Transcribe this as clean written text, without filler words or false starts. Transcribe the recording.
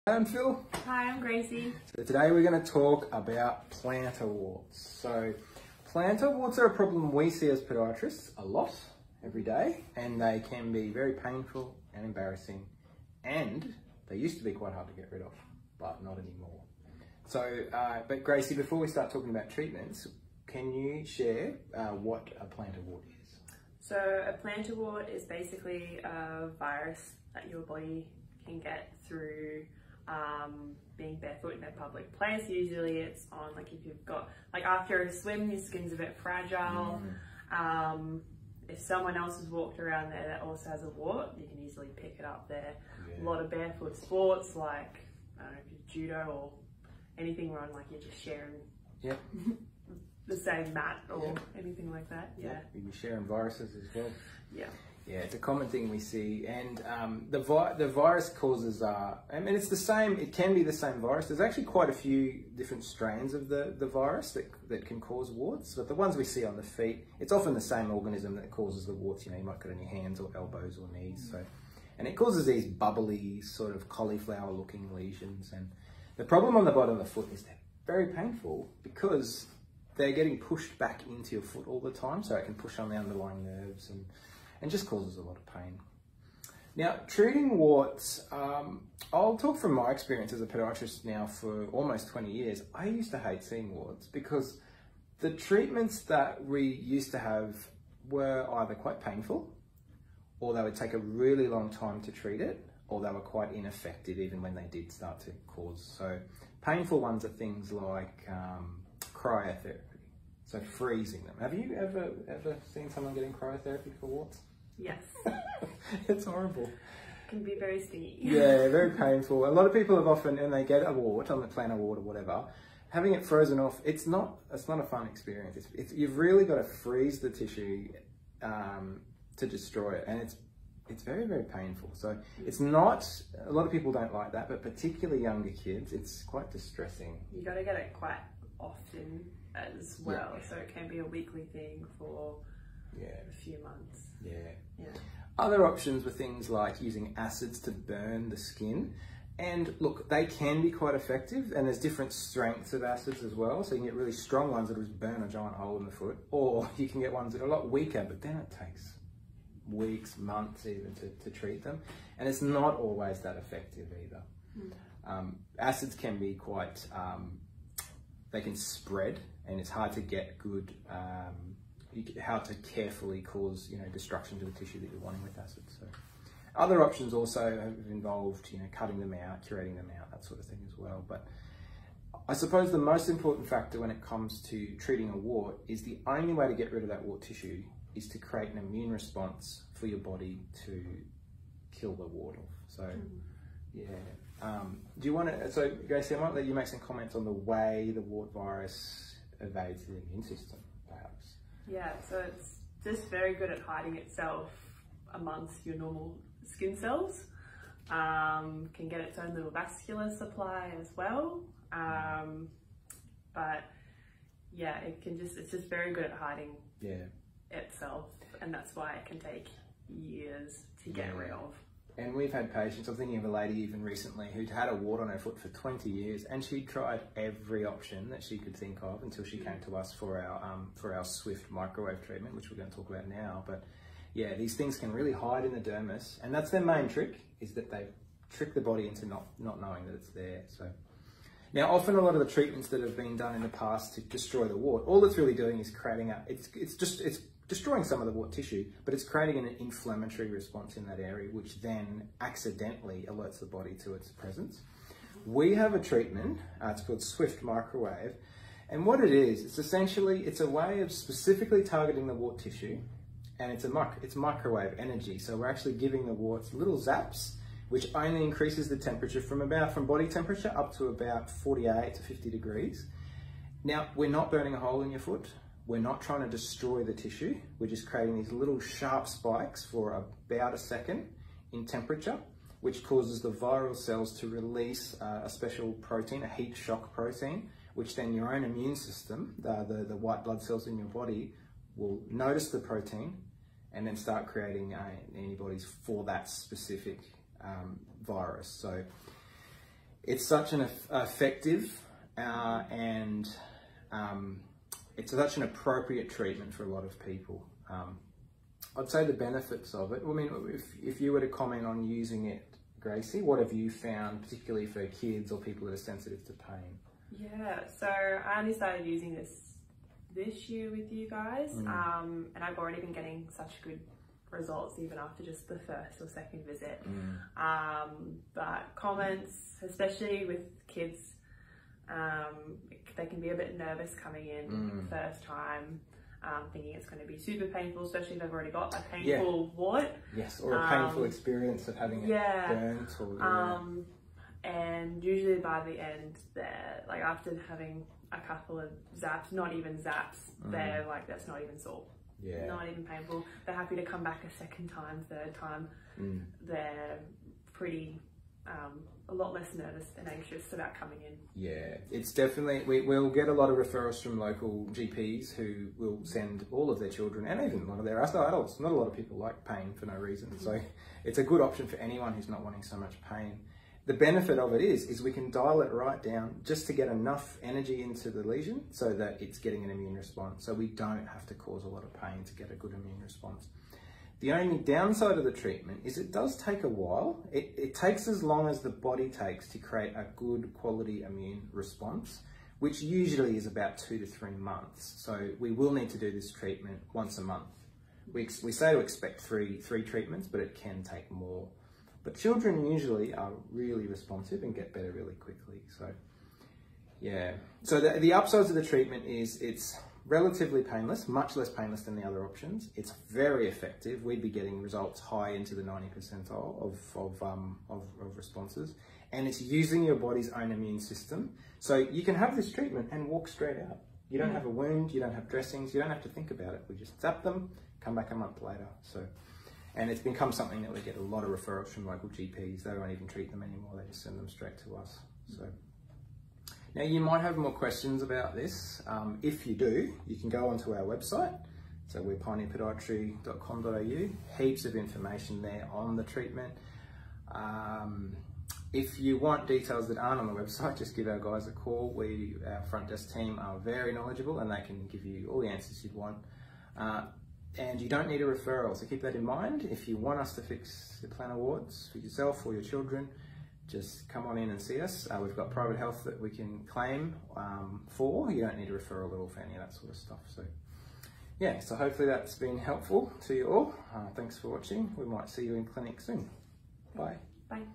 Hi, I'm Phil. Hi, I'm Gracie. So today we're going to talk about plantar warts. So plantar warts are a problem we see as podiatrists a lot every day, and they can be very painful and embarrassing, and they used to be quite hard to get rid of, but not anymore. So, but Gracie, before we start talking about treatments, can you share what a plantar wart is? So a plantar wart is basically a virus that your body can get through being barefoot in a public place. Usually it's on, like, if you've got, like, after a swim, your skin's a bit fragile. If someone else has walked around there that also has a wart, you can easily pick it up there. A lot of barefoot sports, like, I don't know, if you're judo or anything where like you're just sharing the same mat or anything like that. You're sharing viruses as well. Yeah, it's a common thing we see, and the virus causes, I mean, it's the same, it can be the same virus. There's actually quite a few different strains of the virus that can cause warts, but the ones we see on the feet, it's often the same organism that causes the warts. You know, you might get it on your hands or elbows or knees. So, and it causes these bubbly, sort of cauliflower looking lesions, and the problem on the bottom of the foot is they're very painful because they're getting pushed back into your foot all the time, so it can push on the underlying nerves and just causes a lot of pain. Now, treating warts, I'll talk from my experience as a podiatrist now for almost 20 years. I used to hate seeing warts because the treatments that we used to have were either quite painful, or they would take a really long time to treat it, or they were quite ineffective even when they did start to cause. So painful ones are things like cryotherapy, so freezing them. Have you ever seen someone getting cryotherapy for warts? Yes. It's horrible. It can be very stingy. Yeah, very painful. A lot of people have often, and they get a wart on the plantar wart or whatever, having it frozen off, it's not a fun experience. You've really got to freeze the tissue to destroy it, and it's very, very painful. So it's not, a lot of people don't like that, but particularly younger kids, it's quite distressing. You got to get it quite often as well, so it can be a weekly thing for a few months. Other options were things like using acids to burn the skin, and look, they can be quite effective, and there's different strengths of acids as well, so you can get really strong ones that just burn a giant hole in the foot, or you can get ones that are a lot weaker, but then it takes weeks, months even to treat them, and it's not always that effective either. Acids can be quite, they can spread, and it's hard to get good, how to carefully cause, destruction to the tissue that you're wanting with acids. So other options also have involved, cutting them out, curating them out, that sort of thing as well. But I suppose the most important factor when it comes to treating a wart is the only way to get rid of that wart tissue is to create an immune response for your body to kill the wart off. So, do you want to, so Gracie, I might let you make some comments on the way the wart virus evades the immune system, perhaps. Yeah, so it's just very good at hiding itself amongst your normal skin cells. Can get its own little vascular supply as well. But yeah, it's just very good at hiding itself, and that's why it can take years to get rid of. And we've had patients, I'm thinking of a lady even recently who'd had a wart on her foot for 20 years, and she tried every option that she could think of until she came to us for our swift microwave treatment, which we're going to talk about now. But yeah, these things can really hide in the dermis, and that's their main trick, is that they trick the body into not knowing that it's there. So now, often a lot of the treatments that have been done in the past to destroy the wart, all it's really doing is creating it's destroying some of the wart tissue, but it's creating an inflammatory response in that area, which then accidentally alerts the body to its presence. We have a treatment, it's called Swift Microwave, and what it is, it's a way of specifically targeting the wart tissue, and it's microwave energy. So we're actually giving the warts little zaps, which only increases the temperature from body temperature up to about 48 to 50 degrees. Now, we're not burning a hole in your foot. We're not trying to destroy the tissue. We're just creating these little sharp spikes for about a second in temperature, which causes the viral cells to release a special protein, a heat shock protein, which then your own immune system, the white blood cells in your body, will notice the protein and then start creating antibodies for that specific virus. So it's such an effective and it's such an appropriate treatment for a lot of people. I'd say the benefits of it, I mean, if you were to comment on using it, Gracie, what have you found, particularly for kids or people that are sensitive to pain? Yeah, so I only started using this year with you guys, and I've already been getting such good results even after just the first or second visit. But comments, especially with kids, they can be a bit nervous coming in the first time, thinking it's going to be super painful, especially if they've already got a painful wart. Yes, or a painful experience of having it burnt. Or, and usually by the end, they're like, after having a couple of zaps, not even zaps, they're like, that's not even sore. Yeah. Not even painful. They're happy to come back a second time, third time. They're pretty, a lot less nervous and anxious about coming in. Yeah, it's definitely, we'll get a lot of referrals from local GPs who will send all of their children and even a lot of their adults. Not a lot of people like pain for no reason. So it's a good option for anyone who's not wanting so much pain. The benefit of it is we can dial it right down just to get enough energy into the lesion so that it's getting an immune response. So we don't have to cause a lot of pain to get a good immune response. The only downside of the treatment is it does take a while. It takes as long as the body takes to create a good quality immune response, which usually is about 2 to 3 months. So we will need to do this treatment once a month. We say to expect three treatments, but it can take more. But children usually are really responsive and get better really quickly. So yeah. So the upsides of the treatment is it's relatively painless, much less painless than the other options. It's very effective. We'd be getting results high into the 90 percentile of responses. And it's using your body's own immune system. So you can have this treatment and walk straight out. You don't have a wound, you don't have dressings, you don't have to think about it. We just zap them, come back a month later. And it's become something that we get a lot of referrals from local GPs. They won't even treat them anymore. They just send them straight to us. So now you might have more questions about this. If you do, you can go onto our website. So we're pioneerpodiatry.com.au. Heaps of information there on the treatment. If you want details that aren't on the website, just give our guys a call. Our front desk team are very knowledgeable and they can give you all the answers you'd want. And you don't need a referral, so keep that in mind. If you want us to fix the plantar warts for yourself or your children, just come on in and see us. We've got private health that we can claim for. You don't need a referral at all for any of that sort of stuff. So yeah, so hopefully that's been helpful to you all. Thanks for watching. We might see you in clinic soon. Bye. Bye.